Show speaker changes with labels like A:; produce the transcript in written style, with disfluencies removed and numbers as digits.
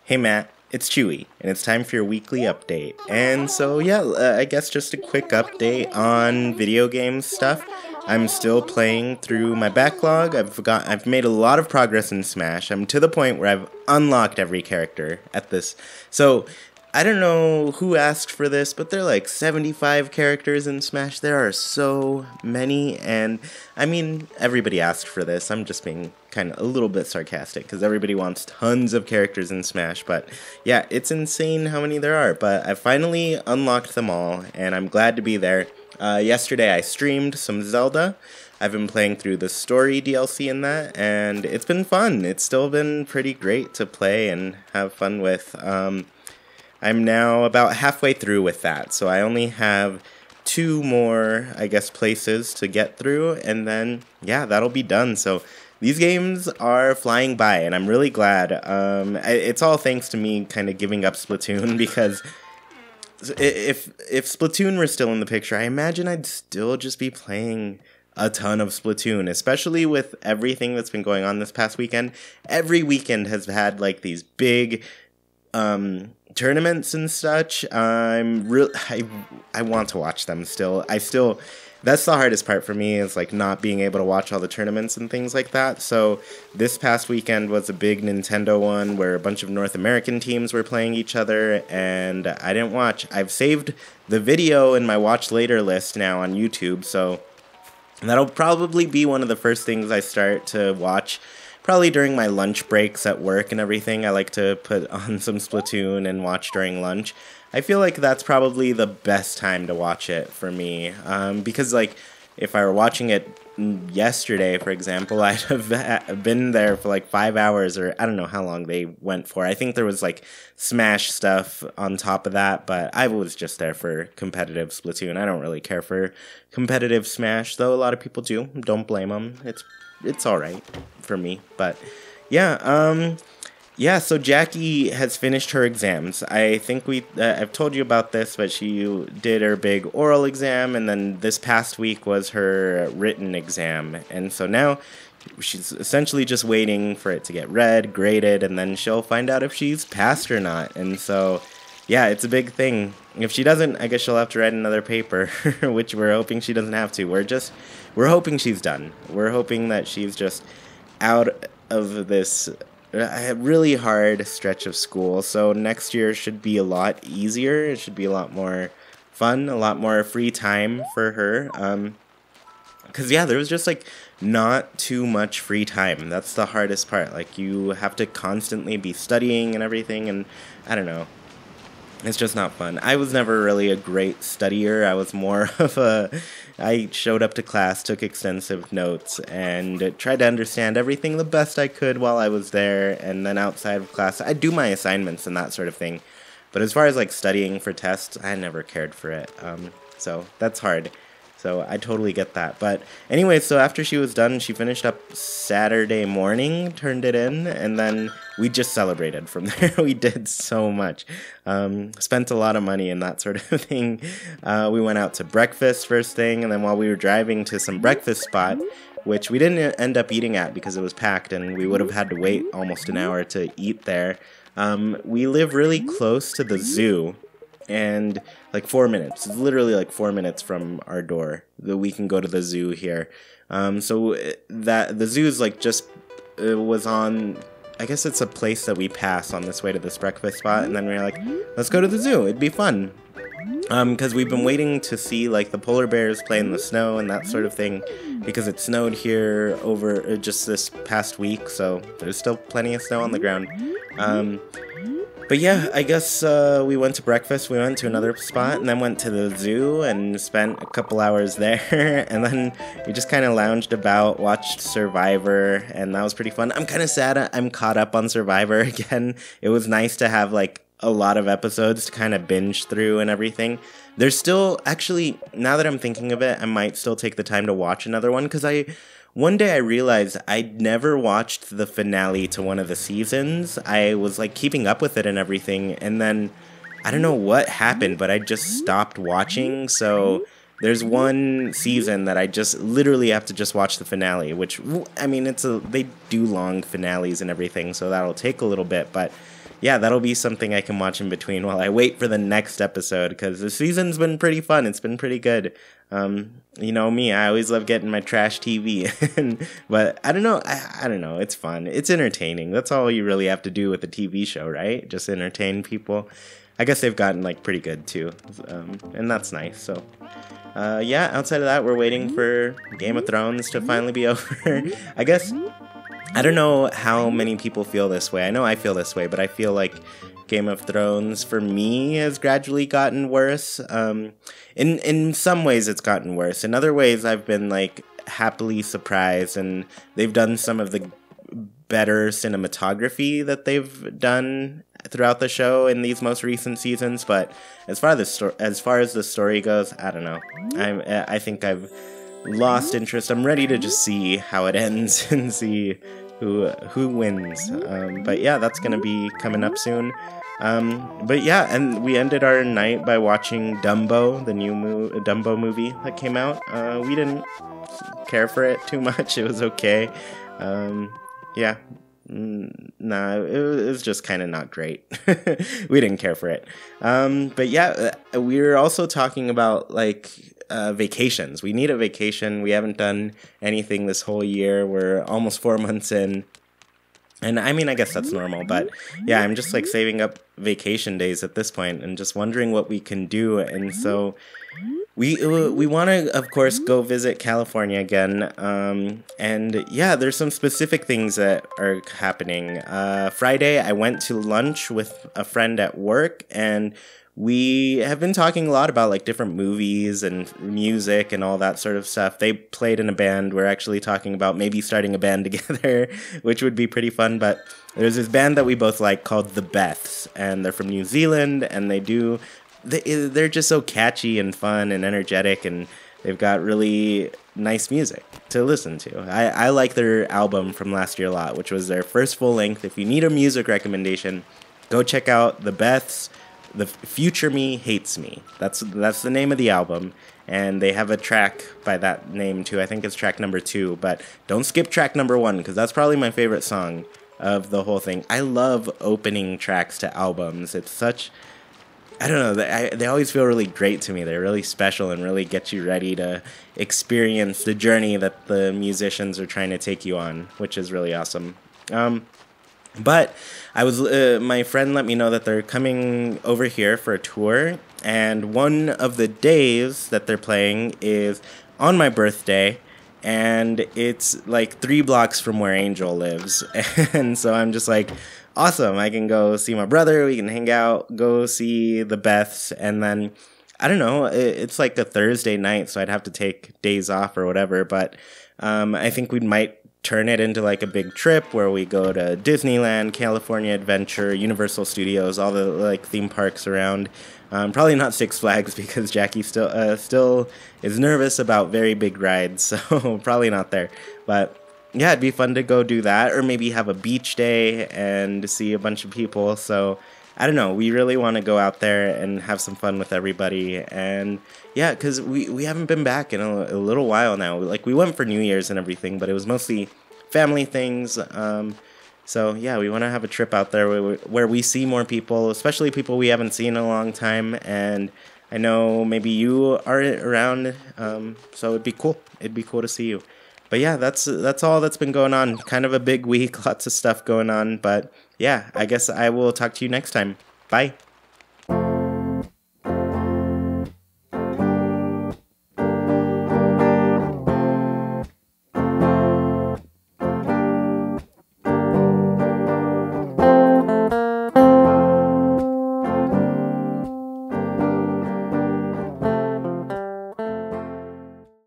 A: Hey Matt, it's Chewy, and it's time for your weekly update. And so, yeah, I guess just a quick update on video game stuff. I'm still playing through my backlog. I've made a lot of progress in Smash. I'm to the point where I've unlocked every character at this. So, I don't know who asked for this, but there are like 75 characters in Smash. There are so many, and I mean, everybody asked for this. I'm just being kind of a little bit sarcastic because everybody wants tons of characters in Smash, but yeah, it's insane how many there are. But I finally unlocked them all, and I'm glad to be there. Yesterday I streamed some Zelda. I've been playing through the story DLC in that, and it's been fun. It's still been pretty great to play and have fun with. I'm now about halfway through with that, so I only have 2 more, I guess, places to get through, and then, yeah, that'll be done. So these games are flying by, and I'm really glad. It's all thanks to me kind of giving up Splatoon, because if Splatoon were still in the picture, I imagine I'd still just be playing a ton of Splatoon, especially with everything that's been going on this past weekend. Every weekend has had, like, these big tournaments and such. I want to watch them still. That's the hardest part for me, is like not being able to watch all the tournaments and things like that. So this past weekend was a big Nintendo one where a bunch of North American teams were playing each other, and I didn't watch. I've saved the video in my watch later list now on YouTube, so that'll probably be one of the first things I start to watch. Probably during my lunch breaks at work and everything. I like to put on some Splatoon and watch during lunch. I feel like that's probably the best time to watch it for me. Because, like, if I were watching it yesterday, for example, I'd have been there for like 5 hours, or I don't know how long they went for. I think there was like Smash stuff on top of that, but I was just there for competitive Splatoon. I don't really care for competitive Smash, though a lot of people do. Don't blame them. It's all right for me, but yeah, so Jackie has finished her exams. I think I've told you about this, but she did her big oral exam, and then this past week was her written exam, and so now she's essentially just waiting for it to get read, graded, and then she'll find out if she's passed or not. And so, yeah, it's a big thing. If she doesn't, I guess she'll have to write another paper, which we're hoping she doesn't have to. We're hoping she's done. We're hoping that she's just out of this really hard stretch of school. So next year should be a lot easier. It should be a lot more fun, a lot more free time for her. Because, yeah, there was just, like, not too much free time. That's the hardest part. Like, you have to constantly be studying and everything, and I don't know. It's just not fun. I was never really a great studier. I was more of I showed up to class, took extensive notes, and tried to understand everything the best I could while I was there, and then outside of class, I'd do my assignments and that sort of thing. But as far as, like, studying for tests, I never cared for it. So that's hard. So I totally get that. But anyway, so after she was done, she finished up Saturday morning, turned it in, and then we just celebrated from there. We did so much. Spent a lot of money and that sort of thing. We went out to breakfast first thing, and then while we were driving to some breakfast spot, which we didn't end up eating at because it was packed and we would have had to wait almost an hour to eat there, we live really close to the zoo. And like 4 minutes. It's literally like 4 minutes from our door that we can go to the zoo here. So that the zoo is like just was on. I guess it's a place that we pass on this way to this breakfast spot, and then we were like, let's go to the zoo. It'd be fun. Because we've been waiting to see like the polar bears play in the snow and that sort of thing, because it snowed here over just this past week, so there's still plenty of snow on the ground. But yeah, I guess we went to breakfast, we went to another spot, and then went to the zoo and spent a couple hours there, and then we just kind of lounged about, watched Survivor, and that was pretty fun. I'm kind of sad I'm caught up on Survivor again. It was nice to have, like, a lot of episodes to kind of binge through and everything. There's still, actually, now that I'm thinking of it, I might still take the time to watch another one, because one day I realized I'd never watched the finale to one of the seasons. I was like keeping up with it and everything, and then I don't know what happened, but I just stopped watching. So there's one season that I just literally have to just watch the finale, which, I mean, they do long finales and everything, so that'll take a little bit, but yeah, that'll be something I can watch in between while I wait for the next episode, because the season's been pretty fun. It's been pretty good. You know me, I always love getting my trash TV, but I don't know. I don't know. It's fun. It's entertaining. That's all you really have to do with a TV show, right? Just entertain people. I guess they've gotten like pretty good too, and that's nice. So, yeah. Outside of that, we're waiting for Game of Thrones to finally be over. I guess I don't know how many people feel this way. I know I feel this way, but I feel like Game of Thrones for me has gradually gotten worse. In some ways it's gotten worse. In other ways I've been like happily surprised, and they've done some of the better cinematography that they've done throughout the show in these most recent seasons. But as far as the story goes, I don't know. I think I've lost interest. I'm ready to just see how it ends and see who wins. But yeah, that's gonna be coming up soon. But yeah, and we ended our night by watching Dumbo, the new Dumbo movie that came out. We didn't care for it too much. It was okay. Yeah. Nah, it was just kind of not great. We didn't care for it. But yeah, we were also talking about like vacations. We need a vacation. We haven't done anything this whole year. We're almost 4 months in. And I mean, I guess that's normal, but yeah, I'm just like saving up vacation days at this point and just wondering what we can do. And so we want to, of course, go visit California again. And yeah, there's some specific things that are happening. Friday, I went to lunch with a friend at work, and we have been talking a lot about like different movies and music and all that sort of stuff. They played in a band. We're actually talking about maybe starting a band together, which would be pretty fun. But there's this band that we both like called The Beths, and they're from New Zealand, and they're just so catchy and fun and energetic, and they've got really nice music to listen to. I like their album from last year a lot, which was their first full length. If you need a music recommendation, go check out The Beths. The Future Me Hates Me. That's the name of the album, and they have a track by that name too. I think it's track number 2, but don't skip track number 1, because that's probably my favorite song of the whole thing. I love opening tracks to albums. It's such, I don't know, they always feel really great to me. They're really special and really get you ready to experience the journey that the musicians are trying to take you on, which is really awesome. But my friend let me know that they're coming over here for a tour, and one of the days that they're playing is on my birthday, and it's like 3 blocks from where Angel lives. And so I'm just like, awesome, I can go see my brother, we can hang out, go see the Beths, and then, I don't know, it's like a Thursday night, so I'd have to take days off or whatever, but I think we might turn it into like a big trip where we go to Disneyland, California Adventure, Universal Studios, all the like theme parks around. Probably not Six Flags, because Jackie still is nervous about very big rides, so probably not there. But yeah, it'd be fun to go do that, or maybe have a beach day and see a bunch of people. So I don't know, we really want to go out there and have some fun with everybody. And yeah, because we haven't been back in a little while now. Like, we went for New Year's and everything, but it was mostly family things. So yeah, we want to have a trip out there where we see more people, especially people we haven't seen in a long time. And I know maybe you are around, so it'd be cool. It'd be cool to see you. But yeah, that's all that's been going on. Kind of a big week, lots of stuff going on. But yeah, I guess I will talk to you next time. Bye.